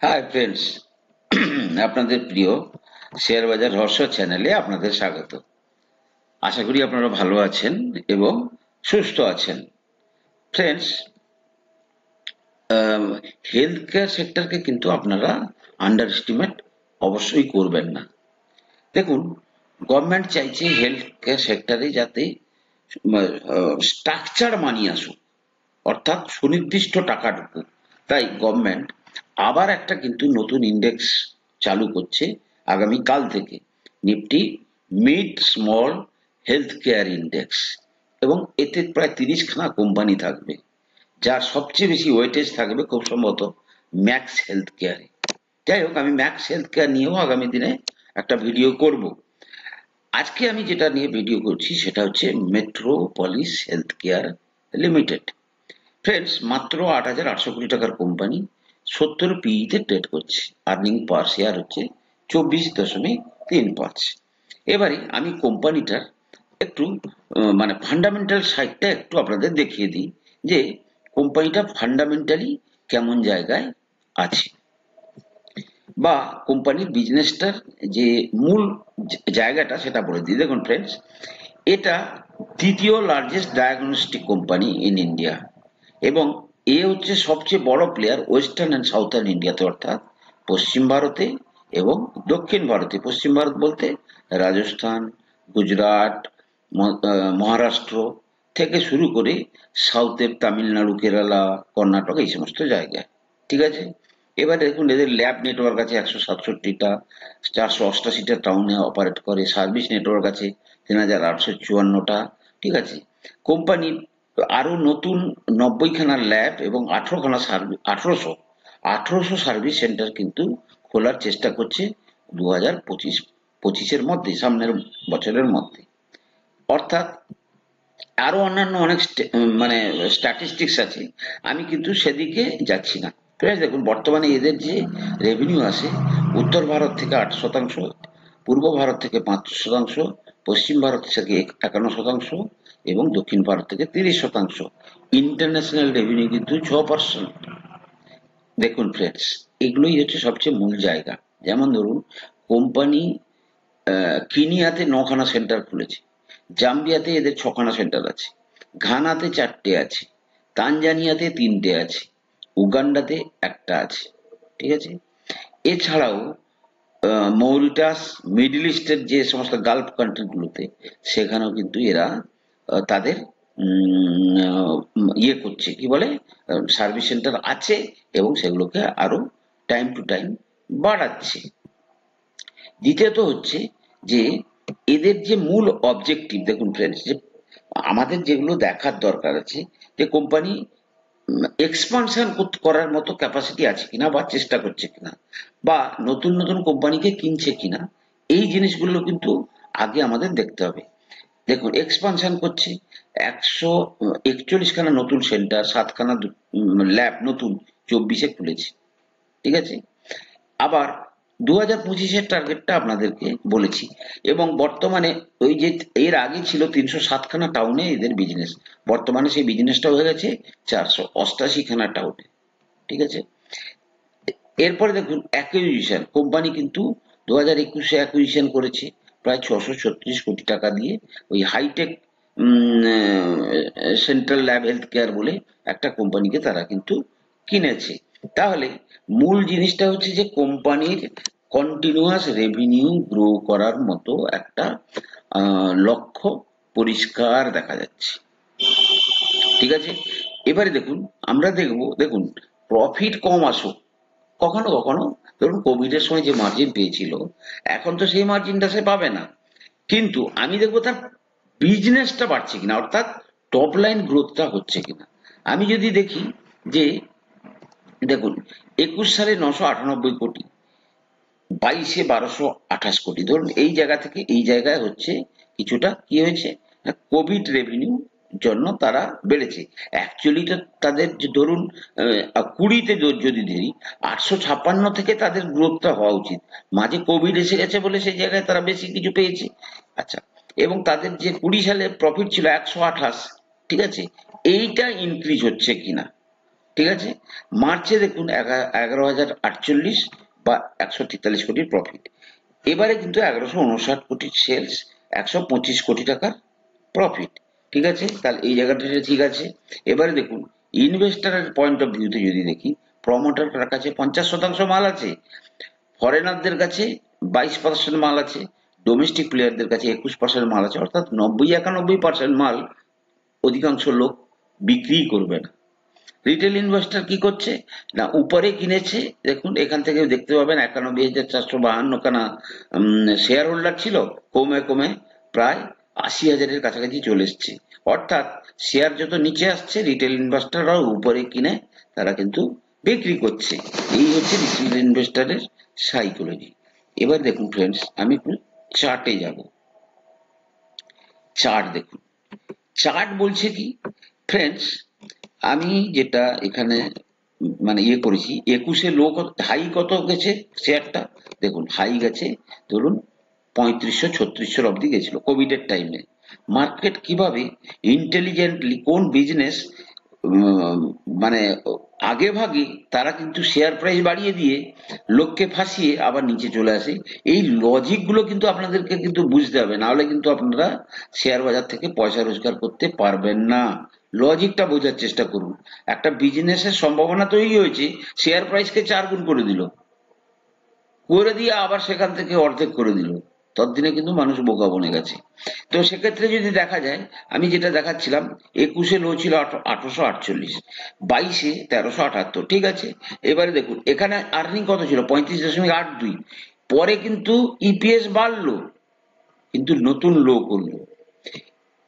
Hi friends, আপনাদের প্রিয় share বাজার রহস্য চ্যানেলে আপনাদের স্বাগত। আশা করি আপনারা ভালো আছেন এবং সুস্থ আছেন। ফ্রেন্ডস, হেলথ কেয়ার সেক্টরকে কিন্তু আপনারা আন্ডার এস্টিমেট অবশ্যই করবেন না। দেখুন, গভর্নমেন্ট চাইছে হেলথ কেয়ার সেক্টরে যাতে স্ট্রাকচার মানিয়ে আসুক, অর্থাৎ সুনির্দিষ্ট টাকা ঢুকুক। তাই গভর্নমেন্ট আবার একটা কিন্তু নতুন ইন্ডেক্স চালু করছে আগামীকাল থেকে, Nifty mid small health care index. এবং এতে প্রায় 30খানা কোম্পানি থাকবে, যার সবচেয়ে বেশি ওয়েটেজ থাকবে খুব সম্ভবত ম্যাক্স হেলথ কেয়ারে। যাই হোক, আমি ম্যাক্স হেলথ কেয়ার নিয়েও আগামী দিনে একটা ভিডিও করব। আজকে আমি যেটা নিয়ে ভিডিও করছি সেটা হচ্ছে metropolis health care limited. Friends, মাত্র 8,800 কোটি টাকার কোম্পানি, 70 পিইতে ট্রেড করছে। আর্নিং পার শেয়ার হচ্ছে 24.35। এবারে আমি কোম্পানিটার একটু মানে ফান্ডামেন্টাল সাইডটা একটু আপনাদের দেখিয়ে দিই যে কোম্পানিটা ফান্ডামেন্টালি কেমন জায়গায় আছে, বা কোম্পানির বিজনেসটার যে মূল জায়গাটা সেটা বলে দিই। দেখুন ফ্রেন্ডস, এটা দ্বিতীয় largest diagnostic company in India, এবং এ হচ্ছে সবচেয়ে বড় প্লেয়ার ওয়েস্টার্ন অ্যান্ড সাউথার্ন ইন্ডিয়াতে, অর্থাৎ পশ্চিম ভারতে এবং দক্ষিণ ভারতে। পশ্চিম ভারত বলতে রাজস্থান, গুজরাট, মহারাষ্ট্র থেকে শুরু করে সাউথের তামিলনাড়ু, কেরালা, কর্ণাটক, এই সমস্ত জায়গায়। ঠিক আছে। এবার দেখুন, এদের ল্যাব নেটওয়ার্ক আছে 167টা, 488টা টাউনে অপারেট করে। সার্ভিস নেটওয়ার্ক আছে 3,854টা। ঠিক আছে। কোম্পানির আরো নতুন 90খানা ল্যাব এবং 18খানা সার্ভিস, 1800 সার্ভিস সেন্টার কিন্তু খোলার চেষ্টা করছে 2025-25-এর মধ্যে, সামনের বছরের মধ্যে। অর্থাৎ আরো অন্যান্য অনেক মানে স্ট্যাটিস্টিক্স আছে, আমি কিন্তু সেদিকে যাচ্ছি না। ঠিক আছে। দেখুন, বর্তমানে এদের যে রেভিনিউ আসে, উত্তর ভারত থেকে 8%, পূর্ব ভারত থেকে 5%, পশ্চিম ভারত থেকে 51% এবং দক্ষিণ ভারত থেকে 30%। ইন্টারন্যাশনাল রেভিনিউ কিন্তু 6%। দেখুন ফ্রেন্ডস, এগুলোই হচ্ছে সবচেয়ে মূল জায়গা। যেমন ধরুন, কোম্পানি কিনিয়াতে 9খানা সেন্টার খুলেছে, জাম্বিয়াতে এদের 6খানা সেন্টার আছে, ঘানাতে 4টে আছে, তানজানিয়াতে 3টে আছে, উগান্ডাতে একটা আছে। ঠিক আছে। এছাড়াও মরিটাস, মিডল ইস্টের যে সমস্ত গালফ কান্ট্রিগুলোতে, সেখানেও কিন্তু এরা তাদের ইয়ে করছে, কি বলে, সার্ভিস সেন্টার আছে, এবং সেগুলোকে আরো টাইম টু টাইম বাড়াচ্ছে। দ্বিতীয়ত হচ্ছে যে এদের যে মূল অবজেক্টিভ, দেখুন ফ্রেন্ডস, যে আমাদের যেগুলো দেখার দরকার আছে, যে কোম্পানি এক্সপানশন করার মতো ক্যাপাসিটি আছে কিনা, বা চেষ্টা করছে কিনা, বা নতুন নতুন কোম্পানিকে কিনছে কিনা, এই জিনিসগুলো কিন্তু আগে আমাদের দেখতে হবে। দেখুন, এক্সপানশন করছে, 141খানা নতুন সেন্টার, 7খানা ল্যাব নতুন 24-এ খুলেছে। ঠিক আছে। আবার 2025-এর টার্গেটটা আপনাদেরকে বলেছি, এবং বর্তমানে ওই যে এর আগে ছিল 307খানা টাউনে এদের বিজনেস, বর্তমানে সেই বিজনেসটা হয়ে গেছে 488খানা টাউনে। ঠিক আছে। এরপরে দেখুন, অ্যাকুইজিশন, কোম্পানি কিন্তু 2021-এ অ্যাকুইজিশন করেছে প্রায় 636 কোটি টাকা দিয়ে, ওই high tech central lab health care বলে একটা কোম্পানিকে তারা কিন্তু কিনেছে। তাহলে মূল জিনিসটা হচ্ছে যে কোম্পানির কন্টিনিউয়াস রেভিনিউ গ্রো করার মতো একটা লক্ষ্য পরিষ্কার দেখা যাচ্ছে। ঠিক আছে। এবারে দেখুন, আমরা দেখুন, প্রফিট কম আসুক, কখনো কখনো ধরুন কোভিড এর সময় যে মার্জিন পেয়েছিল, এখন তো সেই মার্জিনটা সে পাবে না, কিন্তু আমি দেখবো তার বিজনেসটা বাড়ছে কিনা, অর্থাৎ টপ লাইন গ্রোথটা হচ্ছে কিনা। আমি যদি দেখি যে, দেখুন, 21 সালে 998 কোটি, 22-এ 1228 কোটি, ধরুন এই জায়গা থেকে এই জায়গায় হচ্ছে কিছুটা কি হয়েছে, কোভিড রেভিনিউ জন্য তারা বেড়েছে। অ্যাকচুয়ালি তো তাদের যে ধরুন 20-তে যদি ধরি, 856 থেকে তাদের গ্রোথটা হওয়া উচিত, মাঝে কোভিড এসে গেছে বলে সেই জায়গায় তারা বেশি কিছু পেয়েছে। আচ্ছা। এবং তাদের যে 20 সালে প্রফিট ছিল 128। ঠিক আছে। এইটা ইনক্রিজ হচ্ছে কিনা, ঠিক আছে। মার্চে দেখুন 11,048 বা 143 কোটির প্রফিট। এবারে কিন্তু 1159 কোটির সেলস, 125 কোটি টাকার প্রফিট। ঠিক আছে, তাহলে এই জায়গাটা ঠিক আছে। এবারে দেখুন ইনভেস্টারের পয়েন্ট অফ ভিউতে যদি দেখি, প্রমোটারের কাছে 50% মাল আছে, ফরেনারদের কাছে 22% মাল আছে, ডোমেস্টিক প্লেয়ারদের কাছে 21% মাল আছে, অর্থাৎ 91% মাল অধিকাংশ লোক বিক্রি করবে না। রিটেল ইনভেস্টর কি করছে না, উপরে কিনেছে। দেখুন এখান থেকে দেখতে পাবেন 91,452 খানা শেয়ার হোল্ডার ছিল, কমে কমে প্রায় 80,000-এর কাছাকাছি চলে এসছে। অর্থাৎ শেয়ার যত নিচে আসছে, রিটেল ইনভেস্টররাও উপরে কিনে তারা কিন্তু বিক্রি করছে। এই হচ্ছে রিটেল ইনভেস্টরের সাইকোলজি। এবার দেখুন ফ্রেন্ডস, আমি একটু চার্টে যাব। চার্ট দেখুন, চার্ট বলছে কি ফ্রেন্ডস, আমি যেটা এখানে মানে করেছি, 21-এ লো হাই কত গেছে শেয়ারটা, দেখুন হাই গেছে ধরুন 3500-3600 অব্দি গেছিল কোভিড এর টাইমে। মার্কেট কিভাবে ইন্টেলিজেন্টলি কোন বিজনেস মানে আগে ভাগে তারা কিন্তু শেয়ার প্রাইস বাড়িয়ে দিয়ে লোককে ফাঁসিয়ে আবার নিচে চলে আসে। এই লজিক গুলো কিন্তু আপনাদেরকে কিন্তু বুঝতে হবে, না হলে কিন্তু আপনারা শেয়ার বাজার থেকে পয়সা রোজগার করতে পারবেন না। লজিকটা বোঝার চেষ্টা করুন। একটা বিজনেসের সম্ভাবনা তৈরি হয়েছে, শেয়ার প্রাইসকে 4 গুণ করে দিল, করে দিয়ে আবার সেখান থেকে অর্ধেক করে দিল, ততদিনে কিন্তু মানুষ বোকা বনে গেছে। তো সেক্ষেত্রে যদি দেখা যায়, আমি যেটা দেখাচ্ছিলাম, 21-এ লো ছিল 848, 22-এ 1378, ঠিক আছে। এবারে দেখুন এখানে আর্নিং কত ছিল, 35.82। পরে কিন্তু ইপিএস বাড়লো, কিন্তু নতুন লো করলো।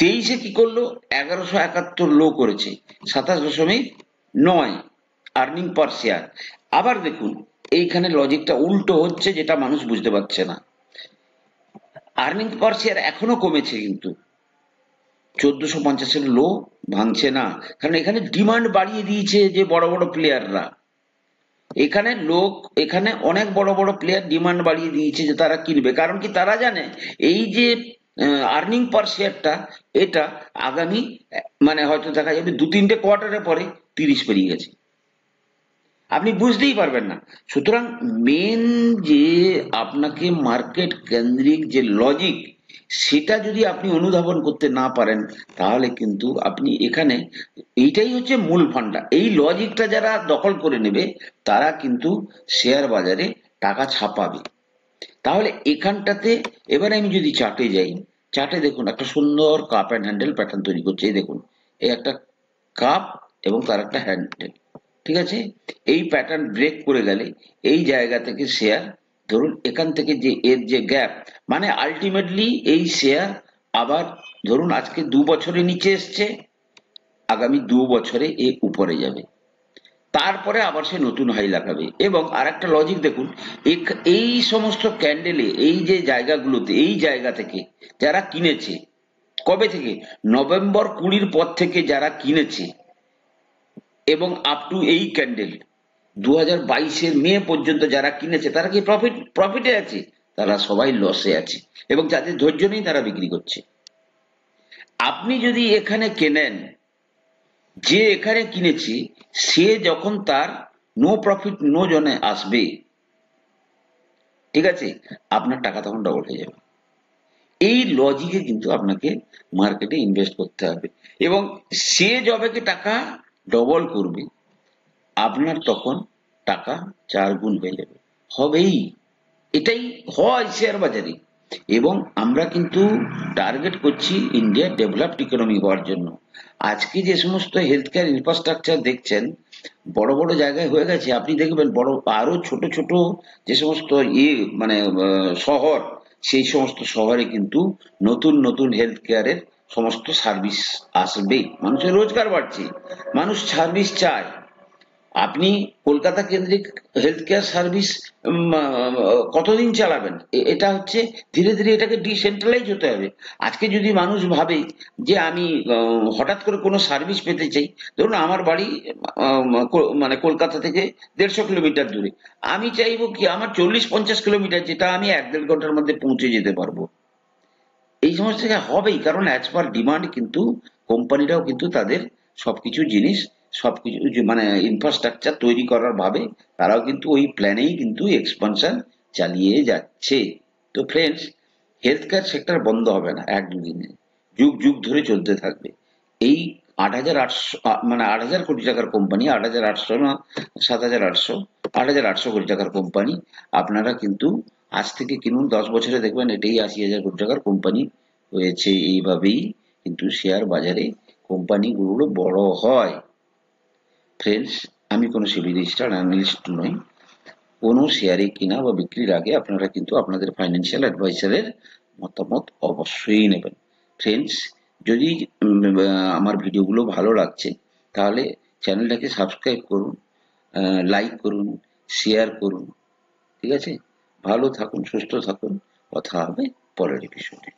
23-এ কি করলো, 1171 লো করেছে, 27.9 আর্নিং পার শেয়ার। আবার দেখুন এইখানে লজিকটা উল্টো হচ্ছে, যেটা মানুষ বুঝতে পারছে না। আর্নিং পার শেয়ার এখনো কমেছে, কিন্তু 1450-এর লো ভাঙছে না, কারণ এখানে ডিমান্ড বাড়িয়ে দিয়েছে যে বড় বড় প্লেয়াররা। এখানে লোক, এখানে অনেক বড় বড় প্লেয়ার ডিমান্ড বাড়িয়ে দিয়েছে যে তারা কিনবে, কারণ কি তারা জানে এই যে আর্নিং পার শেয়ারটা, এটা আগামী মানে হয়তো দেখা যাবে 2-3টে কোয়ার্টারের পরে 30 পেরিয়ে গেছে, আপনি বুঝতেই পারবেন না। সুতরাং মেন যে আপনাকে মার্কেট কেন্দ্রিক যে লজিক, সেটা যদি আপনি অনুধাবন করতে না পারেন, তাহলে কিন্তু আপনি এখানে, এইটাই হচ্ছে মূল ফান্ডা। এই লজিকটা যারা দখল করে নেবে, তারা কিন্তু শেয়ার বাজারে টাকা ছাপাবে। তাহলে এখানটাতে এবারে আমি যদি চার্টে যাই, চার্টে দেখুন একটা সুন্দর কাপ অ্যান্ড হ্যান্ডেল প্যাটার্ন তৈরি করছে। এই দেখুন, এই একটা কাপ এবং তার একটা হ্যান্ডেল, ঠিক আছে। এই প্যাটার্ন ব্রেক করে গেলে এই জায়গা থেকে শেয়ার, ধরুন এখান থেকে যে এর যে গ্যাপ, মানে আলটিমেটলি এই শেয়ার আবার ধরুন আজকে 2 বছরে নিচে এসছে, আগামী 2 বছরে এ উপরে যাবে, তারপরে আবার সে নতুন হাই লাগাবে। এবং আরেকটা লজিক দেখুন, এই সমস্ত ক্যান্ডেলে এই যে জায়গাগুলোতে, এই জায়গা থেকে যারা কিনেছে, কবে থেকে, নভেম্বর 20-র পর থেকে যারা কিনেছে এবং আপ টু এই ক্যান্ডেল 2022-এর মে পর্যন্ত যারা কিনেছে, তারা কি প্রফিটে আছে? তারা সবাই লসে আছে, এবং যাদের ধৈর্য নেই তারা বিক্রি করছে। আপনি যদি এখানে কেনেন, যে এখানে কিনেছে সে যখন তার নো প্রফিট নো জোনে আসবে, ঠিক আছে, আপনার টাকা তখন ডবল হয়ে যাবে। এই লজিকে কিন্তু আপনাকে মার্কেটে ইনভেস্ট করতে হবে, এবং সে যবেকে টাকা ডবল করবে, আপনার তখন টাকা 4 গুণ হয়ে যাবে, হবেই। এটাই হয় শেয়ার বাজারে। এবং আমরা কিন্তু টার্গেট করছি ইন্ডিয়া ডেভেলপড ইকোনমি হওয়ার জন্য। আজকে যে সমস্ত হেলথ কেয়ার ইনফ্রাস্ট্রাকচার দেখছেন বড় বড় জায়গায় হয়ে গেছে, আপনি দেখবেন বড় আরো ছোট ছোট যে সমস্ত মানে শহর, সেই সমস্ত শহরে কিন্তু নতুন নতুন হেলথ কেয়ারের সমস্ত সার্ভিস আসবে। মানুষের রোজগার বাড়ছে, মানুষ সার্ভিস চায়। আপনি কলকাতা কেন্দ্রিক হেলথ কেয়ার সার্ভিস কতদিন চালাবেন? এটা হচ্ছে ধীরে ধীরে এটাকে ডিসেন্ট্রালাইজ হতে হবে। আজকে যদি মানুষ ভাবে যে আমি হঠাৎ করে কোনো সার্ভিস পেতে চাই, ধরুন আমার বাড়ি মানে কলকাতা থেকে 150 কিলোমিটার দূরে, আমি চাইবো কি আমার 40-50 কিলোমিটার, যেটা আমি 1-1.5 ঘন্টার মধ্যে পৌঁছে যেতে পারবো। এই সমস্ত জায়গায় হবেই, কারণ অ্যাজ পার ডিমান্ড কিন্তু কোম্পানিরাও কিন্তু তাদের সবকিছু জিনিস সবকিছু মানে ইনফ্রাস্ট্রাকচার তৈরি করার ভাবে তারাও কিন্তু ওই প্ল্যানেই কিন্তু এক্সপানশন চালিয়ে যাচ্ছে। তো ফ্রেন্ডস, হেলথ কেয়ার সেক্টর বন্ধ হবে না এক দুদিনে, যুগ যুগ ধরে চলতে থাকবে। এই ৮,৮০০ মানে ৮,০০০ কোটি টাকার কোম্পানি, ৮,৮০০ না ৭,৮০০, ৮,৮০০ কোটি টাকার কোম্পানি আপনারা কিন্তু আজ থেকে কিনুন, ১০ বছরে দেখবেন এটাই ৮০,০০০ কোটি টাকার কোম্পানি হয়েছে। এইভাবেই কিন্তু শেয়ার বাজারে কোম্পানিগুলো বড় হয়। ফ্রেন্ডস, আমি কোনো সেবি রেজিস্টার্ড অ্যানালিস্ট নই। কোনো শেয়ারে কেনা বা বিক্রির আগে আপনারা কিন্তু আপনাদের ফাইন্যান্সিয়াল অ্যাডভাইসারের মতামত অবশ্যই নেবেন। ফ্রেন্ডস, যদি আমার ভিডিওগুলো ভালো লাগছে তাহলে চ্যানেলটাকে সাবস্ক্রাইব করুন, লাইক করুন, শেয়ার করুন। ঠিক আছে? ভালো থাকুন, সুস্থ থাকুন। কথা হবে পরের এপিসোডে।